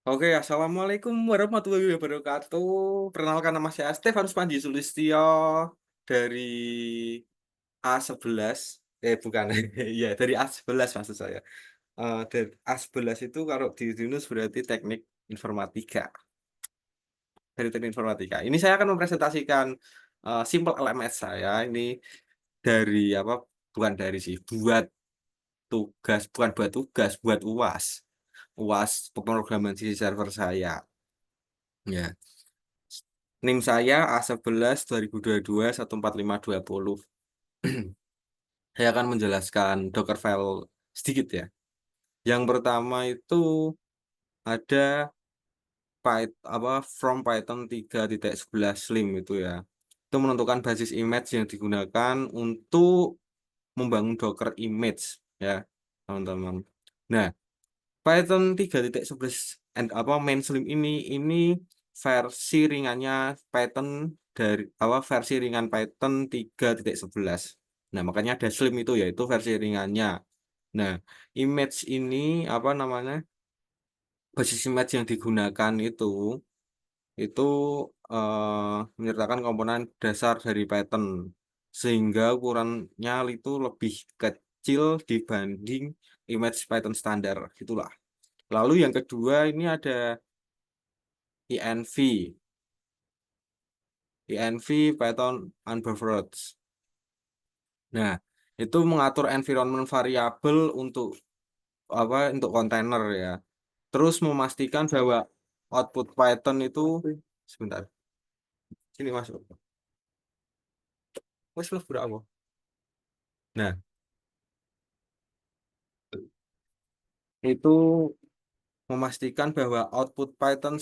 Oke, assalamualaikum warahmatullahi wabarakatuh. Perkenalkan nama saya Stefanus Panji Sulistyo dari A11. Bukan, iya dari A11 maksud saya. Dari A11 itu kalau di Unus berarti teknik informatika. Dari teknik informatika. Ini saya akan mempresentasikan simpel LMS saya. Ini dari apa? Bukan dari sih, bukan buat tugas, buat UAS. UAS pemrograman sisi server saya. Ya. NIM saya A11 2022 14520. Saya akan menjelaskan Dockerfile sedikit ya. Yang pertama itu ada from Python 3.11 Slim itu ya. Itu menentukan basis image yang digunakan untuk membangun Docker image ya, teman-teman. Nah, Python 3.11 main Slim ini versi ringannya Python versi ringan Python 3.11. Nah, makanya ada Slim itu yaitu versi ringannya. Nah, image ini basis image yang digunakan itu menyertakan komponen dasar dari Python sehingga ukurannya itu lebih kecil dibanding image Python standar gitulah. Lalu yang kedua ini ada INV, INV Python Unbuffered. Nah, itu mengatur environment variabel untuk kontainer ya. Terus memastikan bahwa output Python itu sebentar. Sini masuk. Wes lu berapa? Nah, itu memastikan bahwa output Python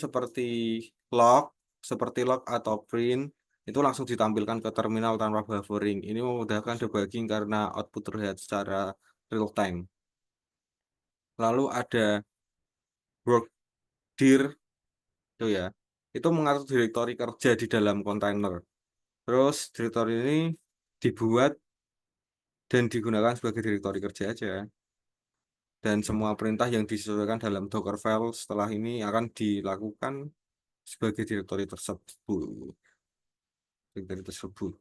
log, seperti log atau print itu langsung ditampilkan ke terminal tanpa buffering. Ini memudahkan debugging karena output terlihat secara real time. Lalu ada workdir itu ya. Itu mengatur direktori kerja di dalam kontainer. Terus direktori ini dibuat dan digunakan sebagai direktori kerja aja. Dan semua perintah yang disesuaikan dalam Dockerfile setelah ini akan dilakukan sebagai direktori tersebut. Direktori tersebut.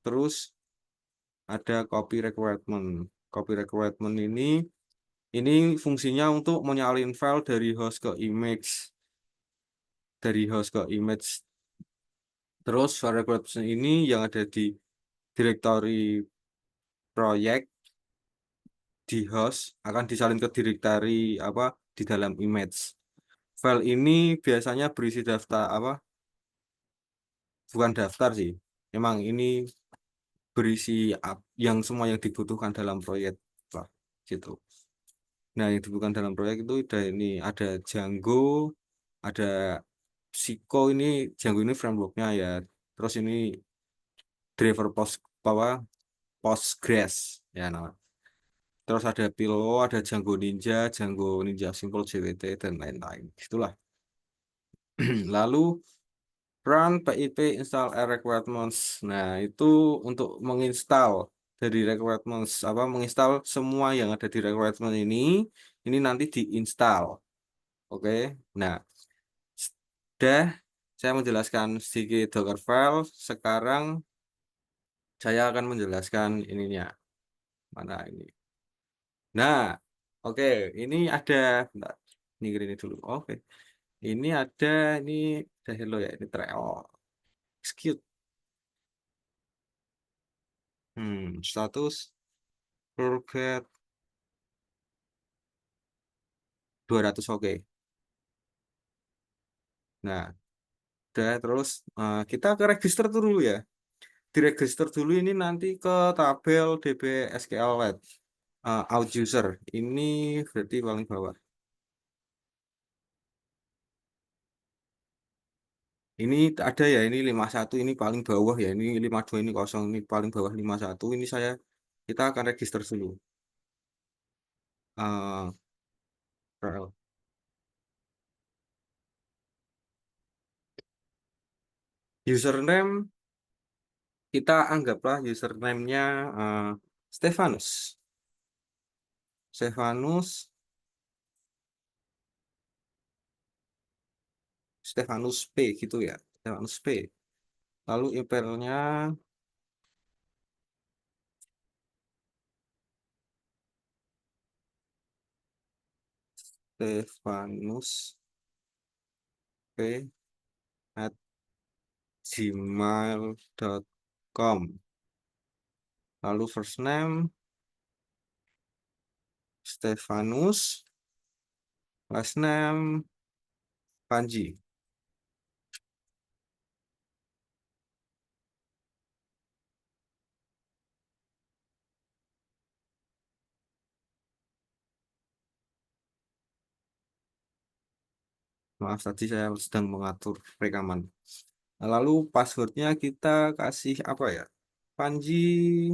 Terus ada copy requirement. Copy requirement ini fungsinya untuk menyalin file dari host ke image. Terus file requirement ini yang ada di direktori proyek di host akan disalin ke direktori di dalam image. File ini biasanya berisi bukan daftar sih. Memang ini berisi yang semua yang dibutuhkan dalam proyek lah gitu. Nah, yang dibutuhkan dalam proyek itu ada Django, ada Siko Django ini frameworknya ya. Terus ini driver Postgres ya nama. Terus ada Pillow, ada Django Ninja Simple JWT dan lain-lain. Itulah. Lalu run pip install R requirements. Nah, itu untuk menginstal dari requirements menginstal semua yang ada di requirement ini nanti diinstal. Oke. Nah, sudah saya menjelaskan sedikit Dockerfile. Sekarang saya akan menjelaskan ininya. Mana ini? Nah, oke, ini ada bentar, ini dulu. Oke. Ini ada hello ya, ini trial. Execute. Status forget 200 oke. Nah, udah terus kita ke register dulu ya. Di register dulu ini nanti ke tabel DB SQLite out user. Ini berarti paling bawah. Ini ada ya, ini 51 ini paling bawah ya. Ini 52 ini kosong, ini paling bawah 51. Kita akan register dulu. Uh, rel. Username kita anggaplah username-nya Stefanus. Stefanus Stefanus P gitu ya, Stefanus P. Lalu emailnya Stefanus P at gmail.com. Lalu first name Stefanus, last name Panji. Maaf tadi saya sedang mengatur rekaman. Lalu passwordnya kita kasih apa ya? Panji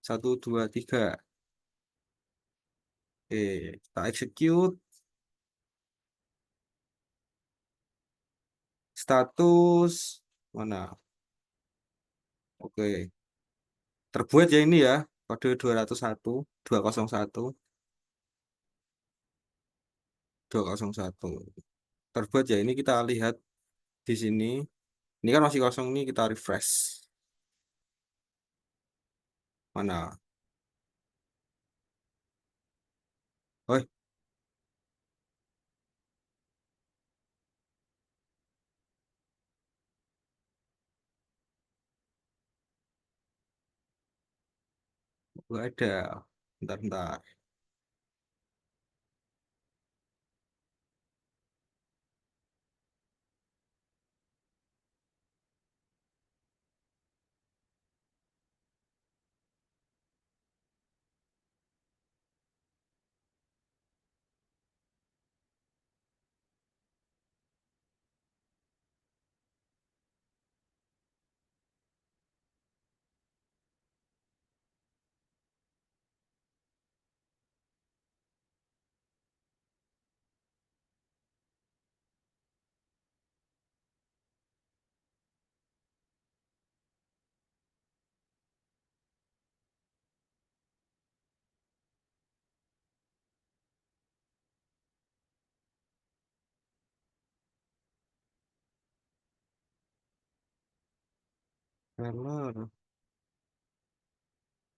123. Kita execute. Status mana? Oke. Terbuat ya ini ya. Kode 201, 201, 201. Terbuat ya ini kita lihat di sini. Ini kan masih kosong nih kita refresh. Mana? Oh, nggak ada. Bentar-bentar. Error.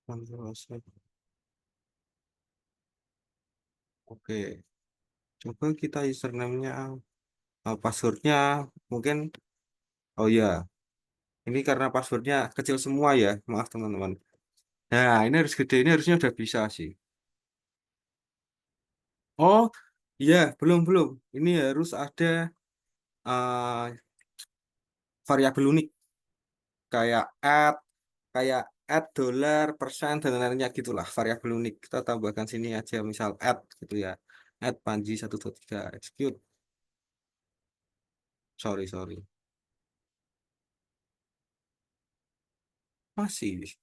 Control Z. Oke. Coba kita username-nya, passwordnya mungkin. Oh ya, ini karena passwordnya kecil semua ya. Maaf teman-teman. Nah, ini harus gede. Ini harusnya udah bisa sih. Oh, iya, belum. Ini harus ada uh, variabel unik kayak kayak $, persen dan lainnya gitulah variabel unik. Kita tambahkan sini aja misal gitu ya. Panji 123 execute. Sorry. Masih.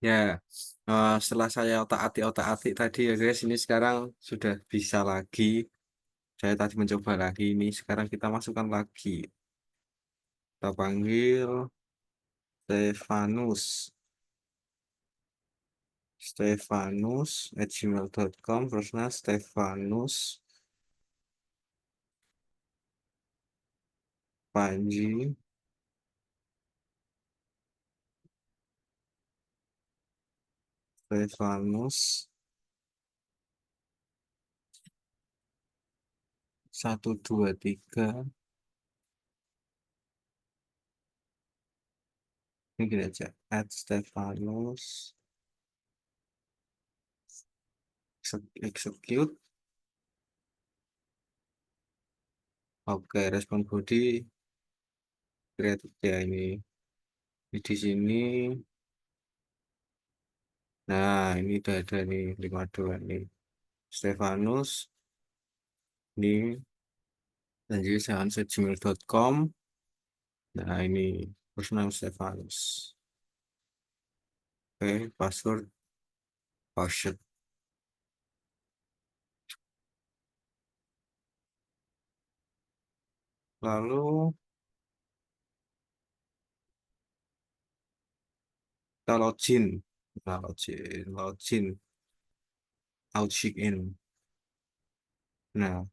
Ya, setelah saya otak-atik tadi ya guys, ini sekarang sudah bisa lagi. Saya tadi mencoba lagi ini, sekarang kita masukkan lagi. Kita panggil Stefanus. Stefanus@gmail.com. Terusnya Stefanus Panji. Stefanus 123. Ini gini aja. @Stefanus execute. Oke, respon body kreatif ya ini. Di sini Nah, ini udah ada nih 52 nih. Stefanus, ini lanjut gmail.com. Nah, ini first name Stefanus. Oke, password password. Lalu kita login. Nah, login, out check in. Nah,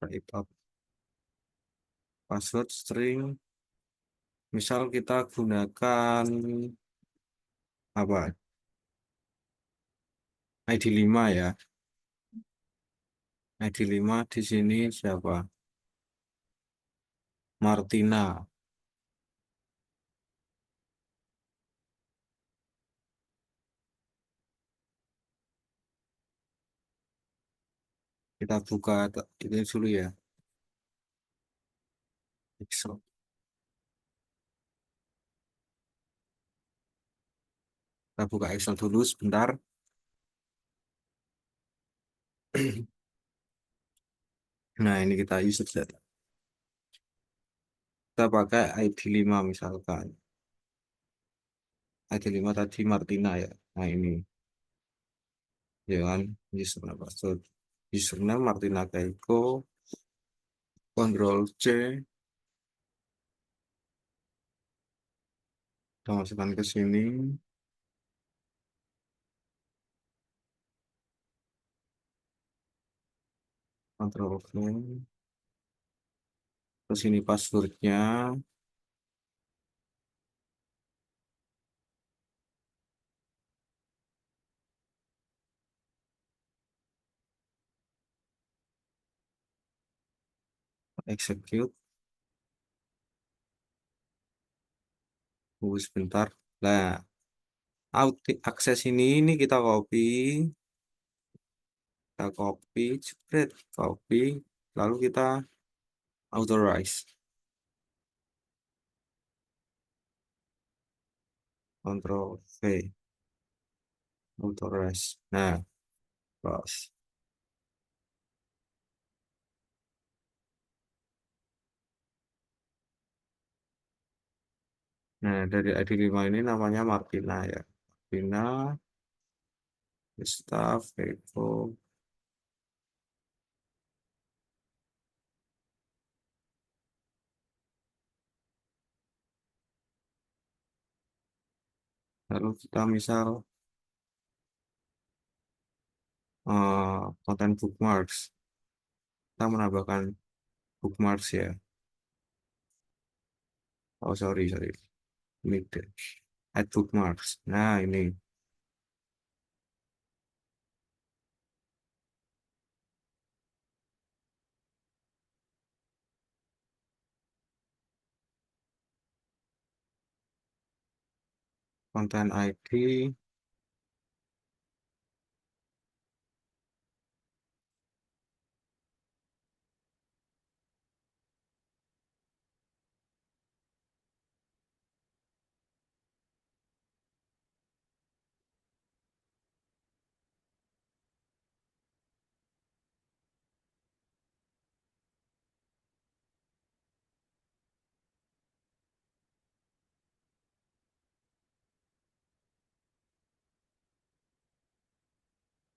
type up password string. Misal kita gunakan apa? ID 5 ya. ID 5 di sini siapa? Martina. Kita buka ini dulu ya. Excel. Kita buka Excel dulu sebentar. Nah, ini kita user data. Kita pakai ID 5 misalkan. ID 5 tadi Martina ya. Nah, ini jangan username password. Username Martina Keiko. Ctrl C. Kita masukkan ke sini. Ctrl V. Terus ini passwordnya. Execute. Tunggu sebentar. Nah, akses ini kita copy, spread, copy, lalu kita authorize, Ctrl V, authorize. Nah, close. Nah, dari ID 5 ini namanya Martina ya. Martina, staff, Eko. Lalu kita misal konten bookmarks. Kita menambahkan bookmarks ya. Oh, sorry. Ini add bookmarks. Nah, ini konten ID.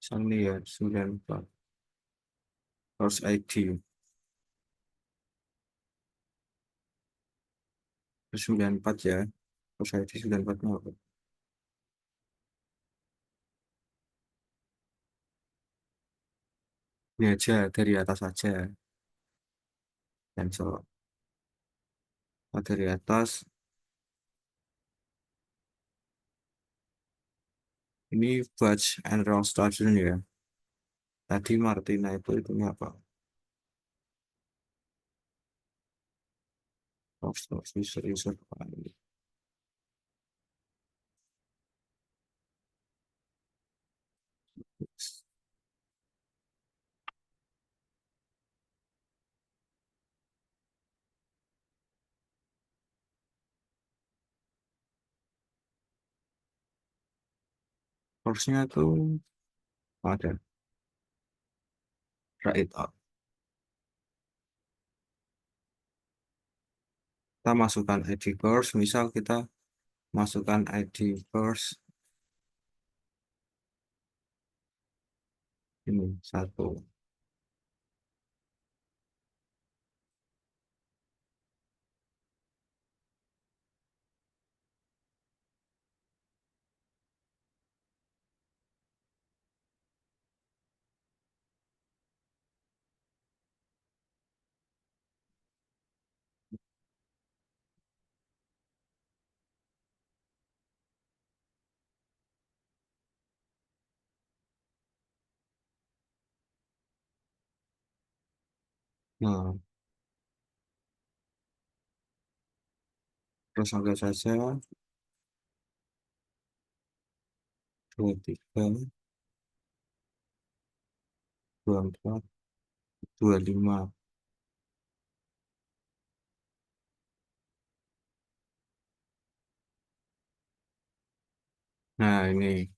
Misalnya ya, 94. Source ID. 94 ya. Source ID 94 apa? Ini aja dari atas aja. Cancel. Oh, dari atas. Ini batch and row station ya. Tadi Martina itu apa? User file. Course-nya tuh ada write it out. Kita masukkan ID course, misal kita masukkan ID course ini satu. Nah, terus angkat saja 23, 24, 25. Nah, ini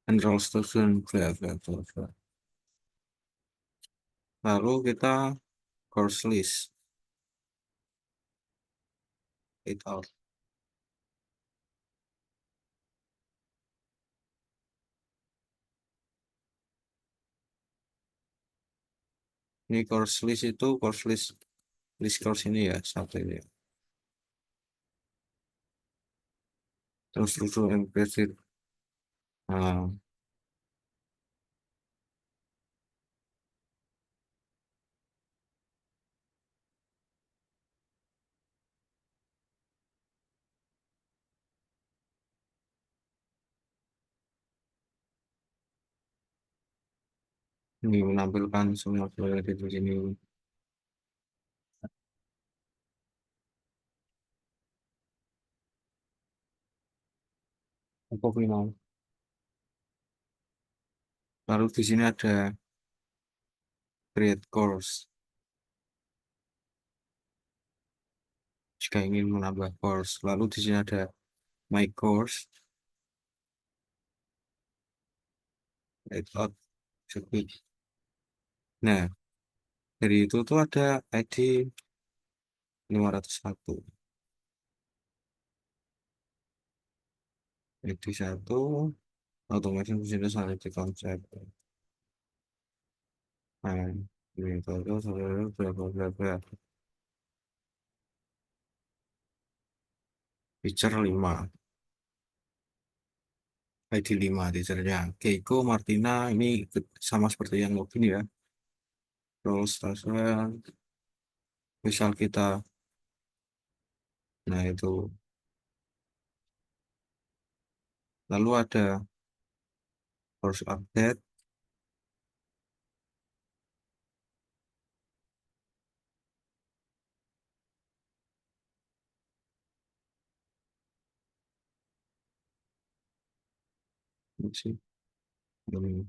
enroll student, bla, bla, bla, bla. Lalu kita course list it out. Ini course list itu course list course ini ya satu ini ya. Terus struktur implicit. Nah, ini menampilkan semua proyek di sini. Apa mau? Lalu di sini ada create course. Jika ingin menambah course, lalu di sini ada my course, write out, submit. Nah, dari itu tuh ada ID 501. ID 1, automation business analytic concept. Nah, ini terus bla bla bla bla. Feature 5. ID 5 teachernya. Keiko Martina ini sama seperti yang login ya. Terus misal kita, nah itu. Lalu ada course update. Ini sih. Hmm.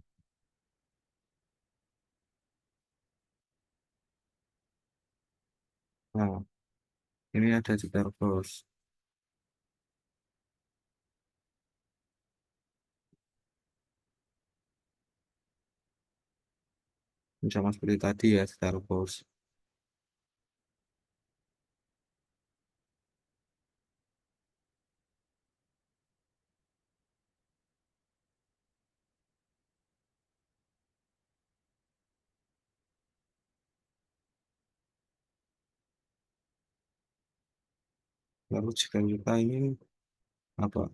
Nah, ini ada juga course. Ini sama seperti tadi ya, secara course. Lalu jika kita ingin apa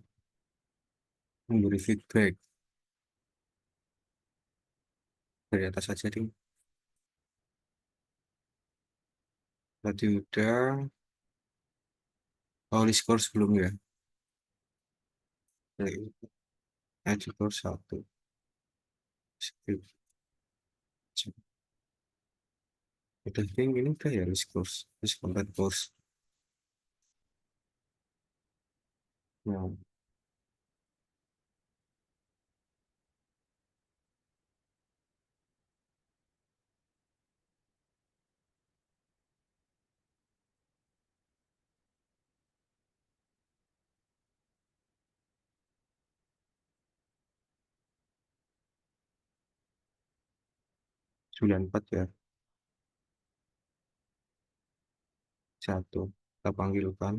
memberi feedback dari atas saja ding. Tadi udah. Oh, list course belum ya? List course 1. Skip. Udah ding, ini udah ya list course. List content course. Nah, 94 ya. Satu. Kita panggilkan.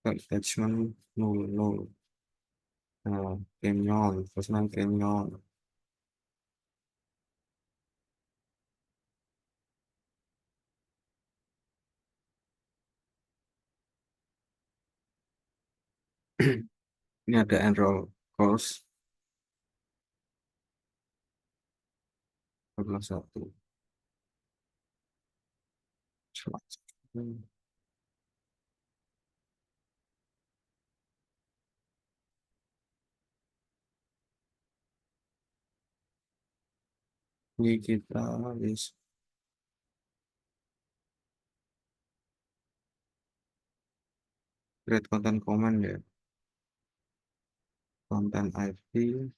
Attachment 00. Nah, Canyon. Pesanan Canyon. Ini ada enroll course 41. Ini kita list create content command ya. Content ID.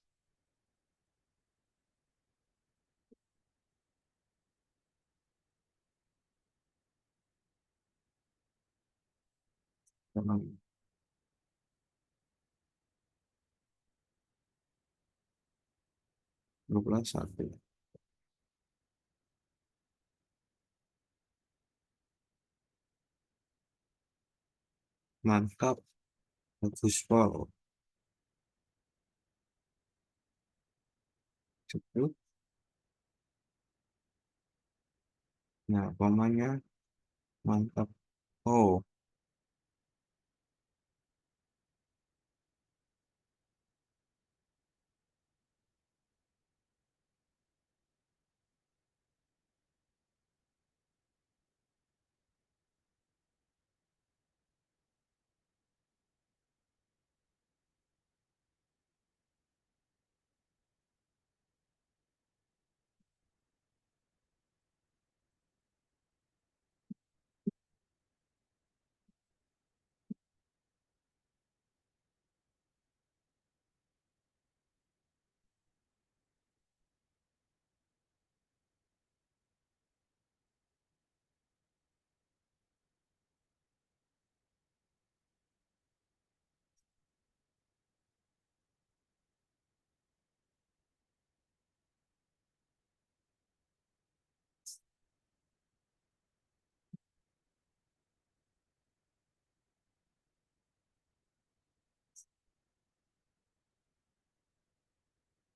Sama 21. Mantap. Bagus pol. Cepet. Nah, pamannya mantap. Oh,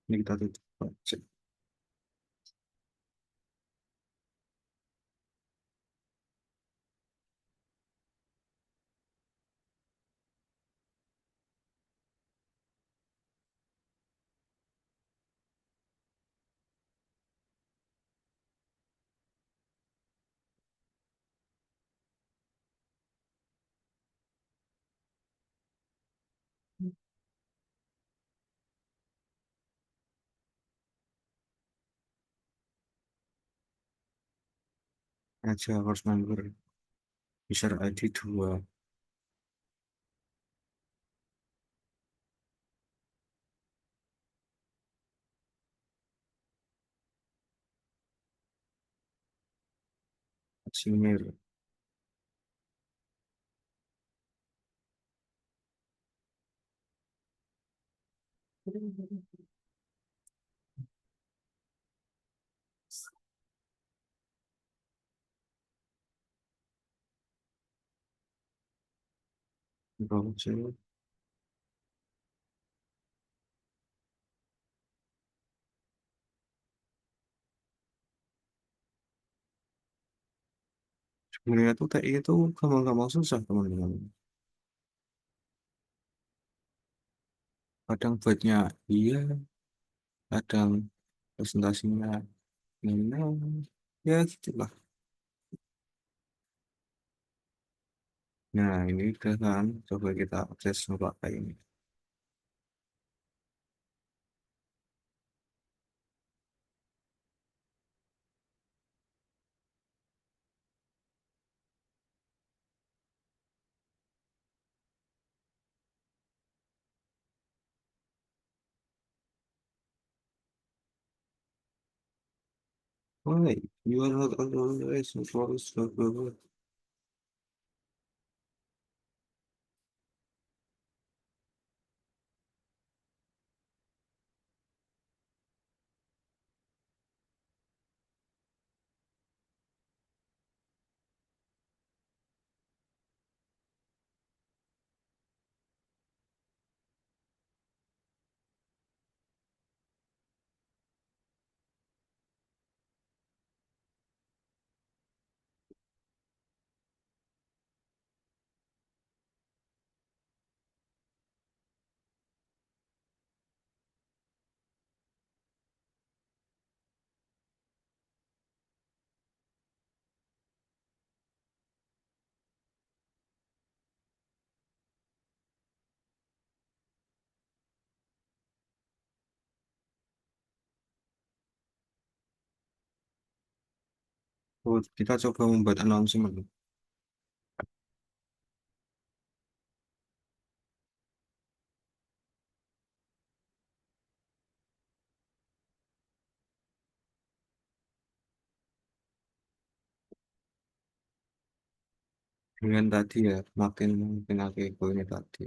ini kita tutup. Cek. Aja harus member user ID 2. Senior. Browser. Sebenarnya tuh TI itu gampang-gampang susah teman-teman. Kadang buatnya iya, kadang presentasinya memang ya gitulah. Nah, ini udah kan, coba kita akses pakai ini. Why? You are not always for. Oh, kita coba membuat announcement dengan tadi ya, makin aku egonya tadi.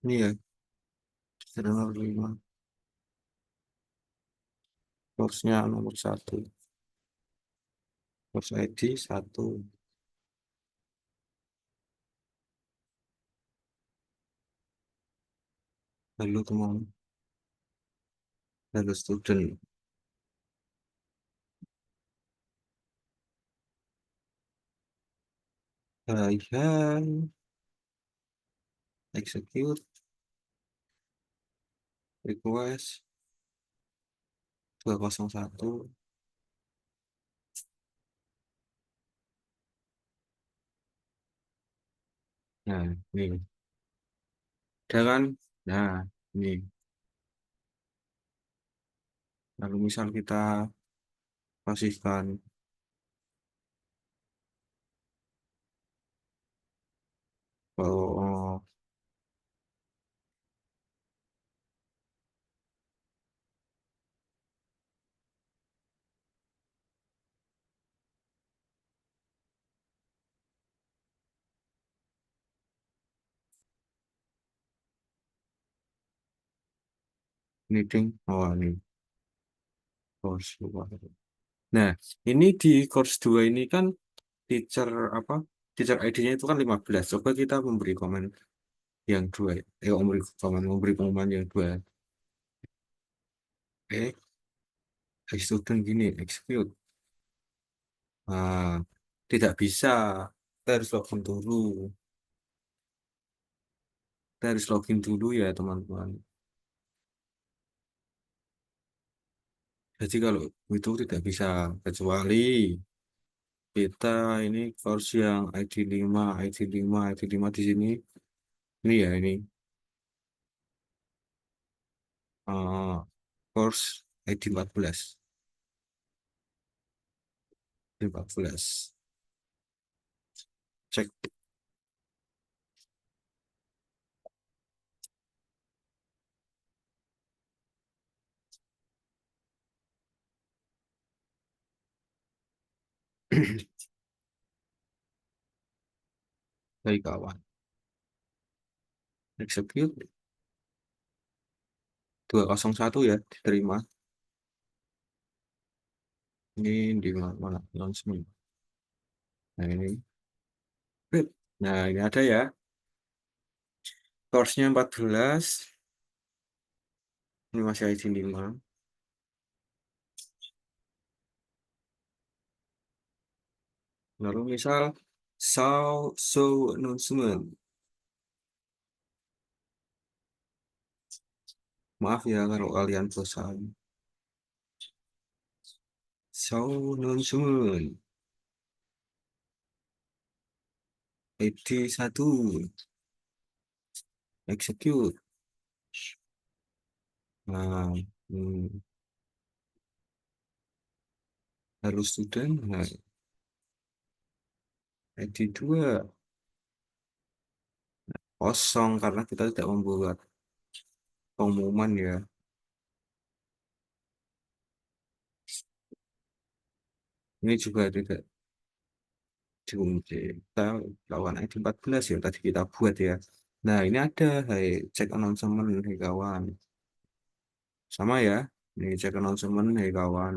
Ini ya, sedang nomor 5. Course-nya nomor 1. Course ID 1. Lalu teman, lalu student. Hai, hai. Execute request 201. Nah, ini. Ada kan? Nah, ini. Lalu misal kita kasihkan oh, meeting. Oh, ini course 2. Nah, ini di course 2 ini kan teacher apa? Teacher ID-nya itu kan 15. Coba kita memberi komen yang dua. Memberi pengumuman yang dua. Eh, student gini, execute. Ah, tidak bisa. Kita harus login dulu. Kita harus login dulu ya, teman-teman. Jadi kalau itu tidak bisa, kecuali kita ini course yang ID 5, ID 5, ID 5 di sini. Ini ya, ini eh, course ID 14. ID 14. Cek. Dari kawan. Execute 201 ya, diterima. Ini di mana? Mana? Announcement. Nah, ini. Nah, ini ada ya. Course-nya 14. Ini masih ID 5. Lalu misal show announcement. Maaf ya kalau kalian bosan. Show announcement. ID 1. Execute. Nah, hmm, harus student. Nah, ID 2 kosong karena kita tidak membuat pengumuman ya. Ini juga tidak dikunci. Kita lawan ID 14 ya tadi kita buat ya. Nah, ini ada, hai cek announcement, hai kawan. Sama ya. Ini cek announcement, hai kawan.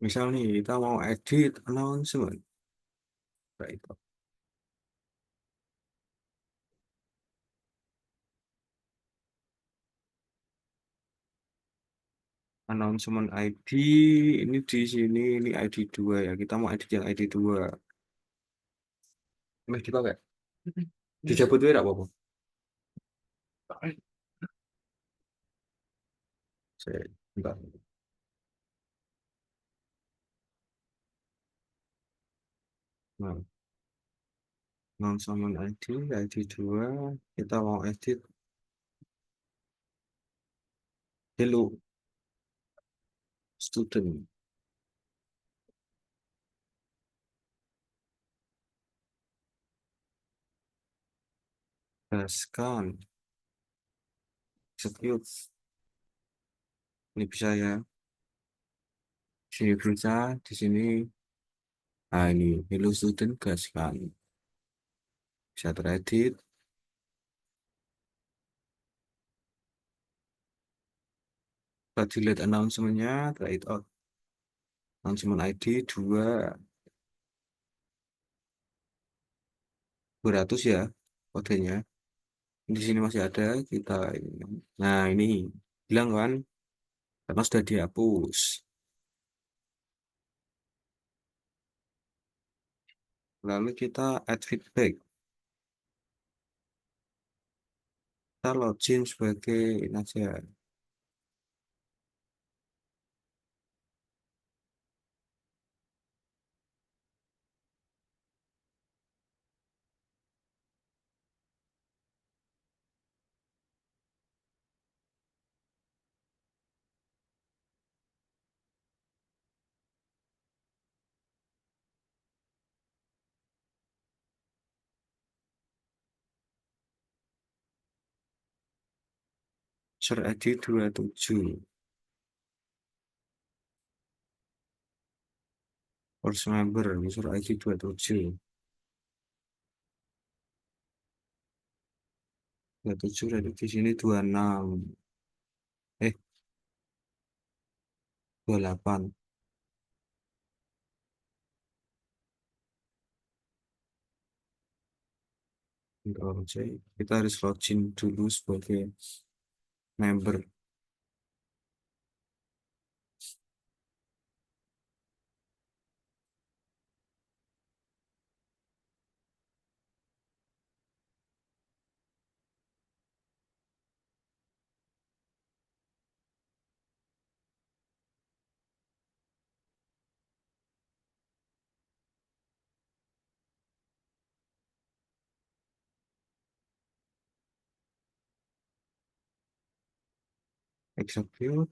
Misal nih, kita mau edit announcement. Baik. Announcement ID, ini di sini, ini ID 2 ya. Kita mau edit yang ID 2. Ini dipakai. Dicabut ya, apa-apa. Saya, bentar. Nah, announcement ID 2. Kita mau edit. Hello, student. Gaskan. Execute. Ini bisa ya. Di sini bisa, di sini. Nah, ini hello student gaskan. Bisa teredit. Kita delete announcement-nya, delete out. Announcement ID 2. 200 ya kodenya. Di sini masih ada, kita ini. Nah, ini bilang kan karena sudah dihapus. Lalu kita add feedback. Kita login sebagai ini aja. User ID 27. Course member user ID 27. 27 dari di sini 26. Eh, 28. Ctrl C. Kita harus login dulu sebagai member execute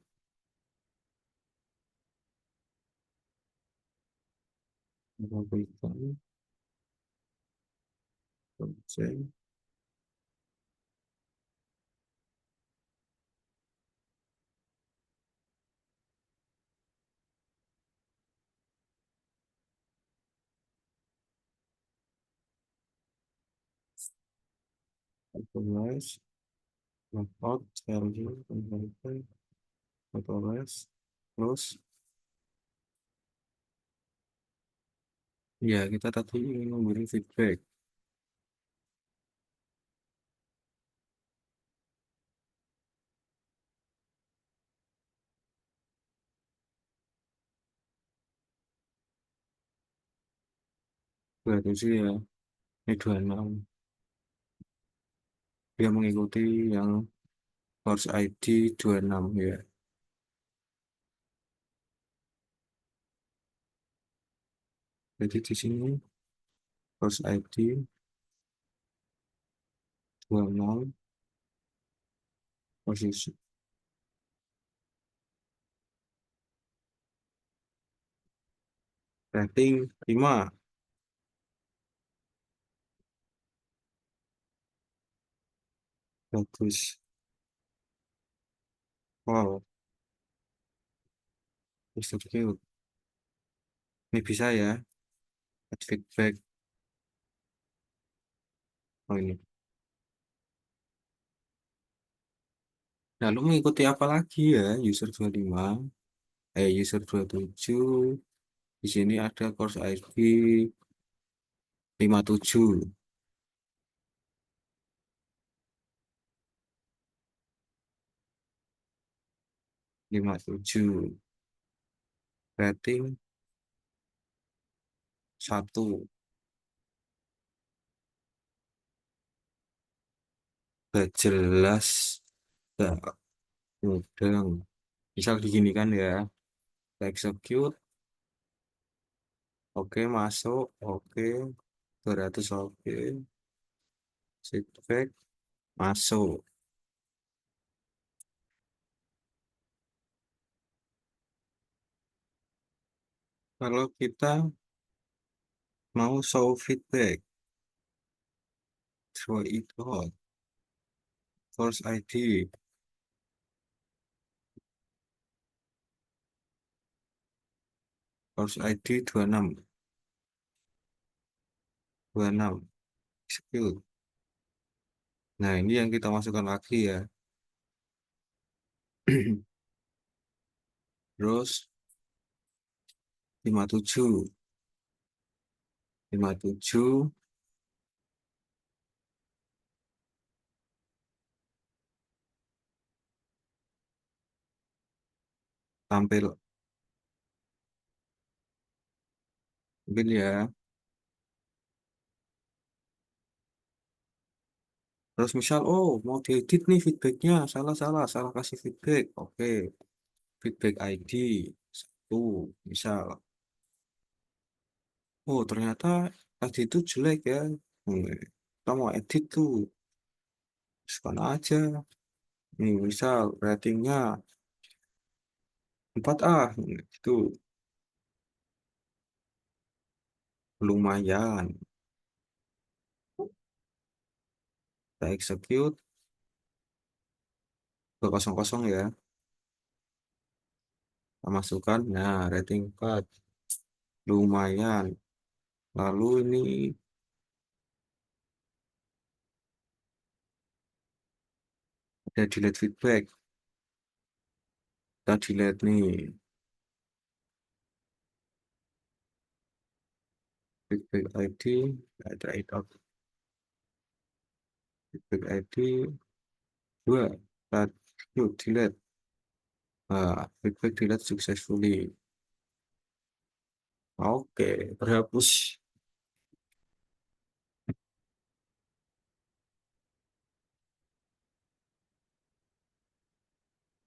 mengabaikan objek authorize lockout value converter authorize terus ya kita tadi ingin memberi feedback berarti sih ya ini 26 dia mengikuti yang course ID 26 ya. Jadi di sini course ID 26 posisi rating 5 bagus. Wow, execute. Ini bisa ya, add feedback. Oh ini. Lalu mengikuti apa lagi ya? User 25, user 27. Di sini ada course ID 57. 57. Rating 1. Gak jelas, gak mudeng. Misal diginikan ya, execute, oke masuk, oke, 200 oke, feedback, masuk. Kalau kita mau show feedback, show it all, course ID, course ID 26, 26, execute. Nah, ini yang kita masukkan lagi ya. Terus 57, 57 tampil mungkin ya. Terus misal, oh mau diedit nih feedbacknya, salah kasih feedback. Oke, feedback ID 1, misal. Oh ternyata tadi itu jelek ya. Kita mau edit tuh, sekarang aja. Nih misal ratingnya 4A, itu lumayan. Kita execute ke 00 ya. Kita masukkan, nah rating 4, lumayan. Lalu ini ada delete feedback. Kita delete nih feedback ID, ada itu feedback ID 2. Yuk, delete. Feedback delete successfully. Oke, terhapus.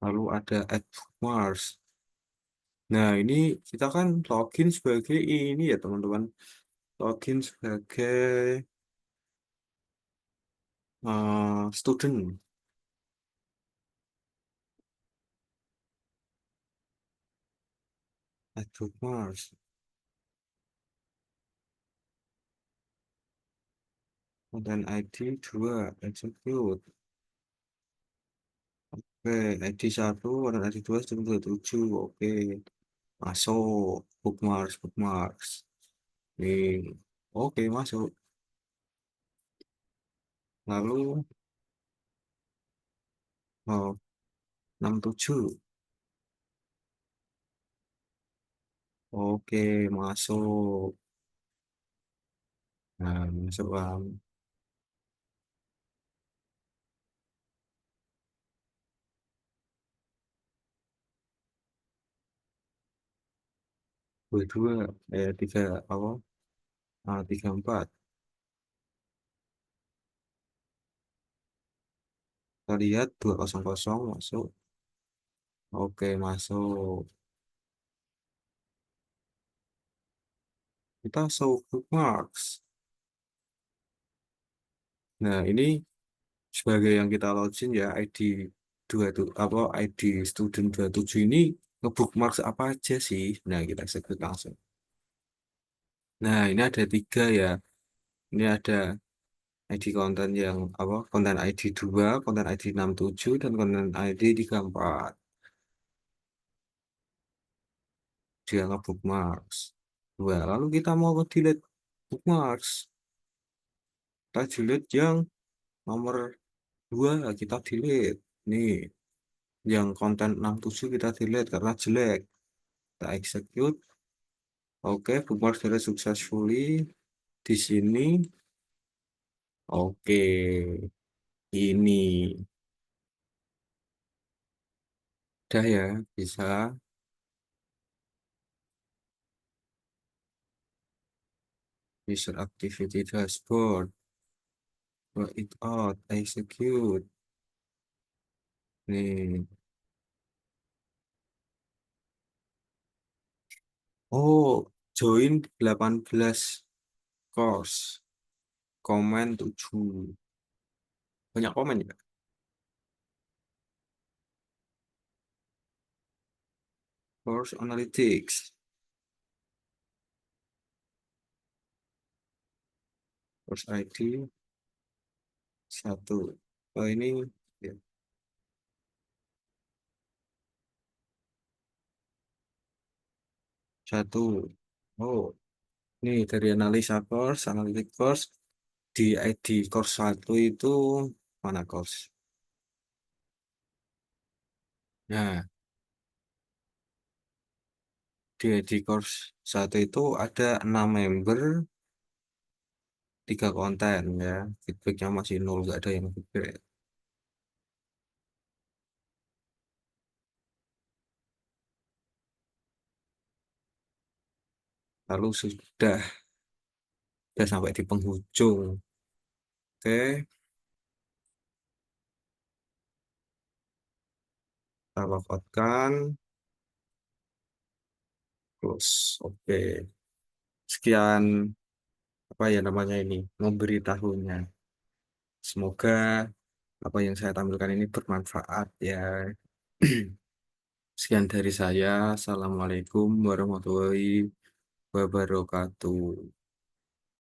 Lalu ada add bookmarks. Nah, ini kita kan login sebagai ini ya, teman-teman. Login sebagai student. Add bookmarks. Konten ID 2, execute. Oke, ID 1, konten ID 2, 7. Oke, masuk. Bookmarks, bookmarks. Nih, oke, masuk. Lalu, oh, 67. Oke, masuk. Nah, masuk bang. Dua, tiga, apa? 34. Kita lihat 200 masuk. Oke, masuk. Kita show bookmarks. Nah, ini sebagai yang kita login ya, ID 2 itu apa ID student 27 ini nge-bookmarks apa aja sih? Nah, kita sebut langsung. Nah, ini ada 3 ya. Ini ada ID konten yang apa? Konten ID 2, konten ID 67, dan konten ID 34. Dia nge-bookmarks. Dua. Lalu kita mau delete bookmarks. Kita delete yang nomor 2, kita delete. Nih, yang konten 67 kita delete karena jelek. Kita execute. Oke, bookmarks sudah successfully di sini. Oke, ini udah ya, bisa user activity dashboard, work it out, execute. Nih, oh, join 18 course, komen 7. Banyak komen ya? Course analytics, course ID 1. Oh, ini ya, 1. Oh, ini dari analisa course, analytic course, di ID course 1 itu mana course? Nah, di course 1 itu ada 6 member, 3 konten ya. Feedbacknya masih nol, nggak ada yang feedback. Lalu sudah sampai di penghujung. Oke, kita wafatkan, close. Oke, sekian apa ya namanya ini, memberi tahunya. Semoga apa yang saya tampilkan ini bermanfaat ya. Sekian dari saya. Assalamualaikum warahmatullahi wabarakatuh.